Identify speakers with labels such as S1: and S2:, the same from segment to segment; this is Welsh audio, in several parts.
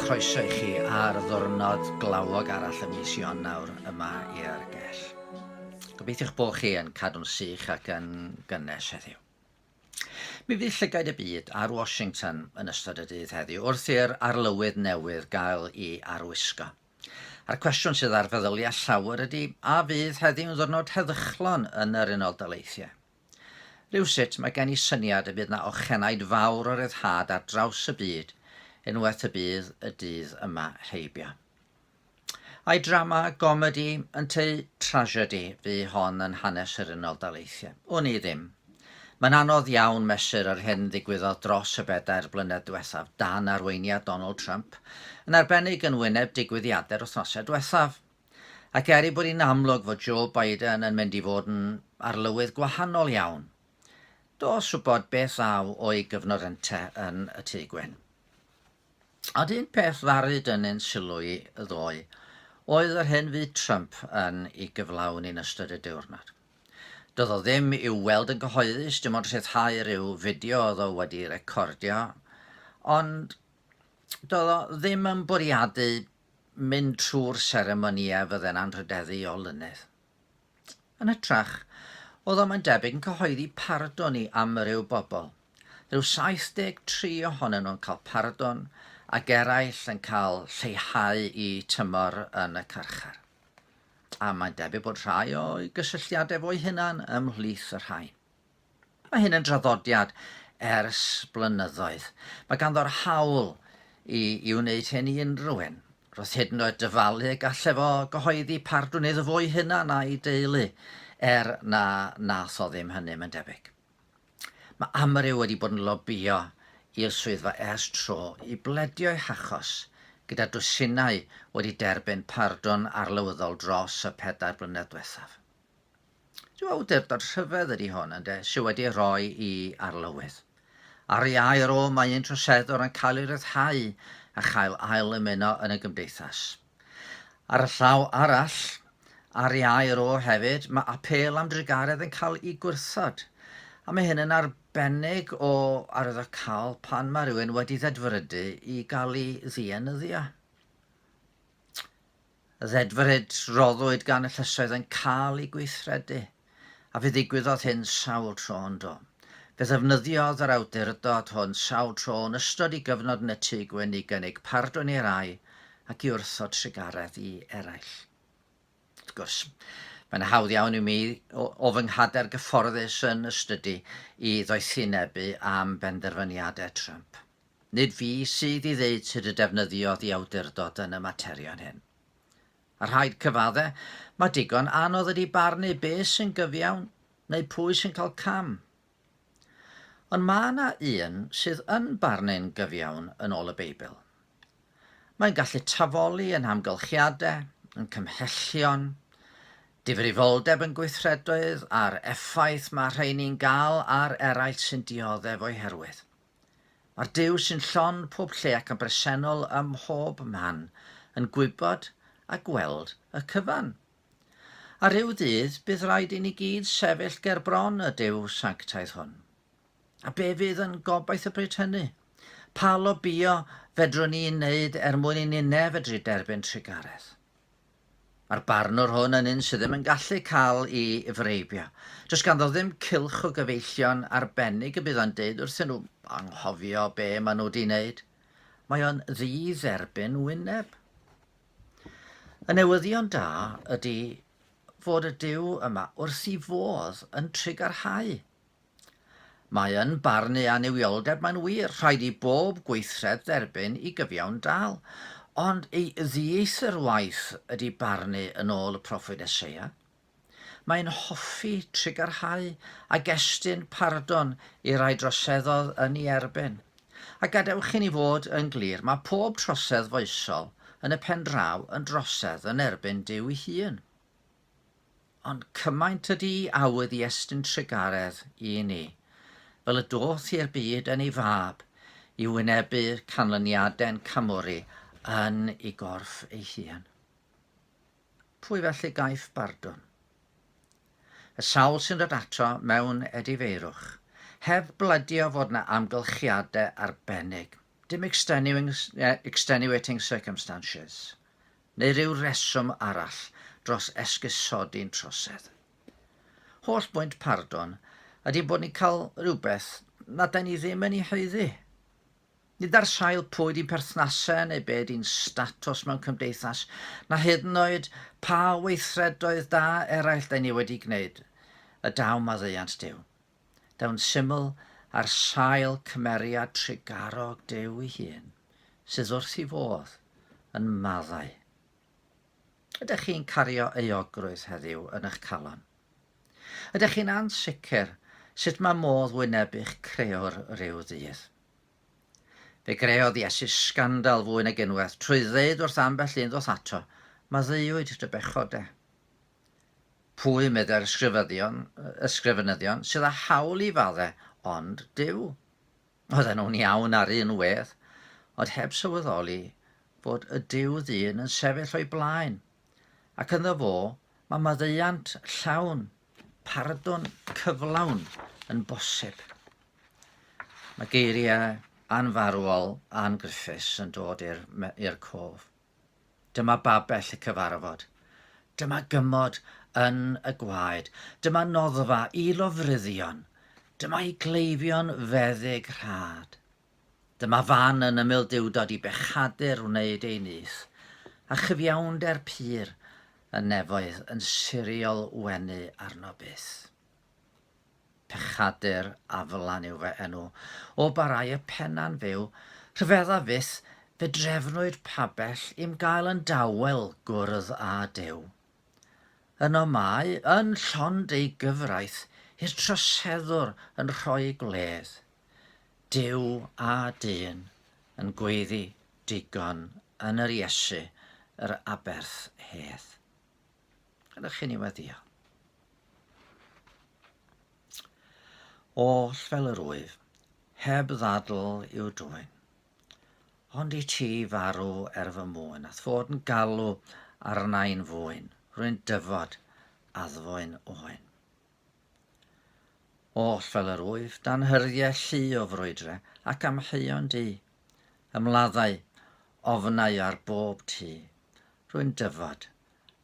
S1: chroeso I chi ar ddwrnod glawog arall y mis Ionawr yma i'r Gell. Gobeithio'ch bod chi yn cadw'n sych ac yn gynnes heddiw. Mi fydd llygaid y byd ar Washington yn ystod y dydd heddiw wrth i'r arlywydd newydd gael I arwisgo. A'r cwestiwn sydd ar feddyliau llawer ydy, a fydd heddiw'n ddwrnod heddychlon yn yr Unol Daleithiau? Rywsut mae gen I syniad y bydd yna ochenaid fawr o ryddhad ar draws y byd unwaith y bydd y dydd yma heibio. A'i drama gomedi yn teu tragedi fu hon yn hanes yr Unol Daleithiau. O'n I ddim. Mae'n anodd iawn mesur yr hyn ddigwyddodd dros y 4 blynedd diwethaf dan arweiniad Donald Trump, yn arbennig yn wyneb digwyddiadau'r wythnosau diwethaf. Ac bod hi'n amlwg fod Joe Biden yn mynd I fod yn arlywydd gwahanol iawn. Dos wybod beth aw o'i gyfnodentau yn y tŷ gwyn. A un peth ddaru dynnu'n sylw I y ddoe, oedd yr hyn fu Trump yn ei gyflawni yn ystod y diwrnod. Doedd o ddim i'w weld yn gyhoeddus, dim ond rhyddhau ryw fideo oedd o wedi recordio, ond doedd o ddim yn bwriadu mynd trwy'r seremoniau fydde'n anrhydeddu o lynydd. Yn hytrach, oedd o'n debyg yn cyhoeddi pardon I am ryw bobl. Rhyw 73 ohonyn nhw'n cael pardon ac eraill yn cael lleihau I tymor yn y carchar. A mae'n debyg bod rhai o'i gysylltiadau fo'i hunan ymhlith y rhai. Mae hyn yn draddodiad ers blynyddoedd. Mae ganddo'r hawl I wneud hyn I unrhyw un. Roedd hyd yn oed dyfalu gall efo gyhoeddi pardwn iddo fo'i hunan a'i deulu na nath o ddim hynny mae'n debyg. Mae Amryw wedi bod yn lobio i'r swyddfa ers tro I bledio'i hachos gyda dwsinau wedi derbyn pardwn arlywyddol dros y 4 blynedd diwethaf. Dwi'n awdurdod rhyfedd ydy hwn ynde, sydd wedi rhoi I arlywydd. Ar ei air o mae un troseddwr yn cael ei ryddhau a chael ail ymuno yn y gymdeithas. Ar y llaw arall, ar ei air o hefyd, mae apel am drigaredd yn cael ei gwrthod. A mae hyn yn arbennig o arwyddocaol pan mae rhywun wedi ddedfrydu I gael ei ddienyddio. Y ddedfryd roddwyd gan y llysoedd yn cael ei gweithredu, a fe ddigwyddodd hyn sawl tro yn do. Fe ddefnyddiodd yr awdurdod hwn sawl tro yn ystod I gyfnod yn y tŷ gwyn I gynnig pardwn I rai ac I wrthod trigaredd I eraill. Wrth gwrs, mae'n hawdd iawn I mi o fy nghader gyfforddus yn ystydu I ddoethinebu am benderfyniadau Trump. Nid fi sydd I ddeud sut y defnyddiodd I awdurdod yn y materion hyn. A rhaid cyfaddau, mae digon anodd ydi barnu beth sy'n gyfiawn neu pwy sy'n cael cam. Ond mae yna un sydd yn barnu'n gyfiawn yn ôl y Beibl. Mae'n gallu tafolu yn amgylchiadau, yn cymhellion, difrifoldeb yn gweithredoedd a'r effaith mae rheini'n gael ar eraill sy'n dioddef o'i herwydd. Mae'r Duw sy'n llond pob lle ac yn bresennol ym mhob man yn gwybod a gweld y cyfan. A ryw ddydd bydd rhaid I ni gyd sefyll ger bron y Duw sanctaidd hwn. A be fydd yn gobaith y bryd hynny? Pa lobio fedrwn ni'n wneud mwyn I ninne fedru derbyn trigaredd? Mae'r barnwr hwn yn un sydd ddim yn gallu cael I freibio. Does ganddo ddim cylch o gyfeillion arbennig y bydd o'n deud wrthyn nhw anghofio be maen nhw wedi wneud. Mae o'n ddi-dderbyn wyneb. Y newyddion da ydy fod y Duw yma wrth I fodd yn trigarhau. Mae yn barnu anifioldeb mae'n wir, rhaid I bob gweithred dderbyn I gyfiawn dal, ond ei ddieithr waith ydy barnu yn ôl y proffwyd Eseia. Mae'n hoffi trigarhau a gestyn pardon I rai droseddodd yn ei erbyn. A gadewch I ni fod yn glir, mae pob trosedd foesol yn y pen draw yn drosedd yn erbyn Duw ei hun. Ond cymaint ydy awydd I estyn trigaredd I ni, fel y doth i'r byd yn ei fab I wynebu'r canlyniadau'n camwru yn ei gorff ei hun. Pwy felly gaiff bardwn? Y sawl sy'n dod ato mewn edifeirwch, heb blydio fod yna amgylchiadau arbennig. dim extenuating circumstances, neu ryw reswm arall dros esgusodi'n trosedd. Holl bwynt pardon ydy bod ni'n cael rhywbeth na da ni ddim yn ei heiddi. Nid ar sail pwy di'n perthnasau neu be di'n statws mewn cymdeithas, na hyd yn oed pa weithredoedd da eraill da ni wedi gwneud y daw maddeuant Duw. Dawn syml ar sail cymeriad trigarog Duw ei hun, sydd wrth ei fodd yn maddau. Ydych chi'n cario euogrwydd heddiw yn eich calon? Ydych chi'n ansicr sut mae modd wynebu'ch creo'r ryw ddydd? Fe greodd Iesu sgandal fwy nag unwaith trwy ddeud wrth ambell un ddoth ato, maddeuwyd dy bechodau. Pwy medde'r ysgrifenyddion sydd â hawl i faddau, ond Duw. Oedden nhw'n iawn ar un wedd, ond heb sylweddoli bod y Duw ddyn yn sefyll o'i blaen, ac ynddo fo mae maddeuant llawn, pardon cyflawn yn bosib. Mae geiriau anfarwol a'n Griffiths yn dod i'r cof. Dyma babell y cyfarfod. Dyma gymod yn y gwaed. Dyma noddfa i lofruddion. Dyma i gleifion feddyg rhad. Dyma fan yn ymyl diwdod i bechadur wneud ei nyth, a chyfiawnder pyr y nefoedd yn siriol wenu arno byth. Pechadur aflan yw fe enw, o barai y penna'n fyw, rhyfedda fyth fe drefnwyd pabell i'm gael yn dawel gwrdd a Duw. Yno mae, yn llond ei gyfraith, i'r troseddwr yn rhoi gledd. Duw a dyn yn gweiddi digon yn yr Iesu, yr aberth hedd. Ydych chi'n ei weddio? Oll fel yr wyf, heb ddadl i'w dwyn. Ond i ti farw fy mwyn, ath fod yn galw arnain fwyn, rwy'n dyfod addfwyn oen. Oll fel yr wyf, dan hyrdiau llu o frwydre ac amheuon di, ymladdau, ofnau ar bob tŷ, rwy'n dyfod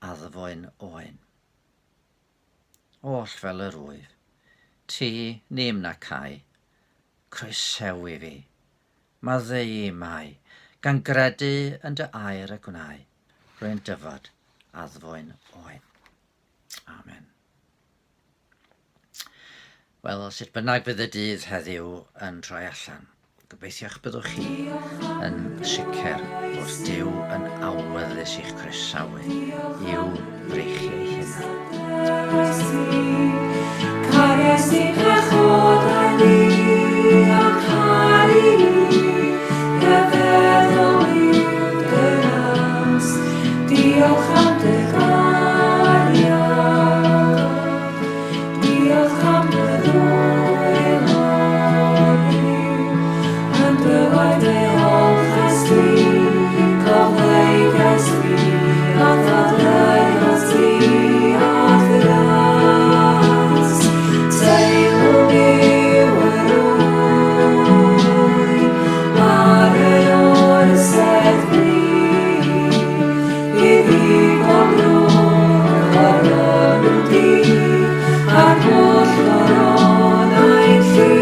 S1: addfwyn oen. Oll fel yr wyf, ti nim na cai, croesewi fi, maddeu mai, gan gredu yn dy air y gwnau, rwy'n dyfod addfwyn oen. Amen. Wel, sut bynnag bydd y dydd heddiw yn troi allan, gobeithio'ch byddwch chi yn sicr bod Duw yn awyddus i'ch croesawu i'w breichiau hunan. Cares i pechod ar ni ac ar i ni, rhyfeddol i'w gynas, diolch am dy gariad, diolch am dy ddwylo ni, am dy waedau chysgu, gofleugais fi, a ddadleuos ti a ddinas. Teilw mi wyrwy, ar y o'r seddfi, i ddigon nhw'n chwarae nhw di, ac oll coronau'n llu.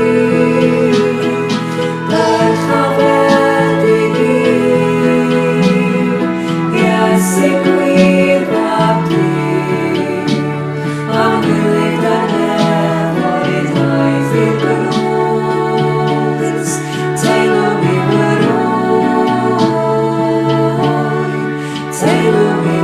S1: Berchafed i gyd, Iesu gwir fab di, a gwylig da nefoedd aeth i'r gyrwys, teilw mi wyrwy, teilw mi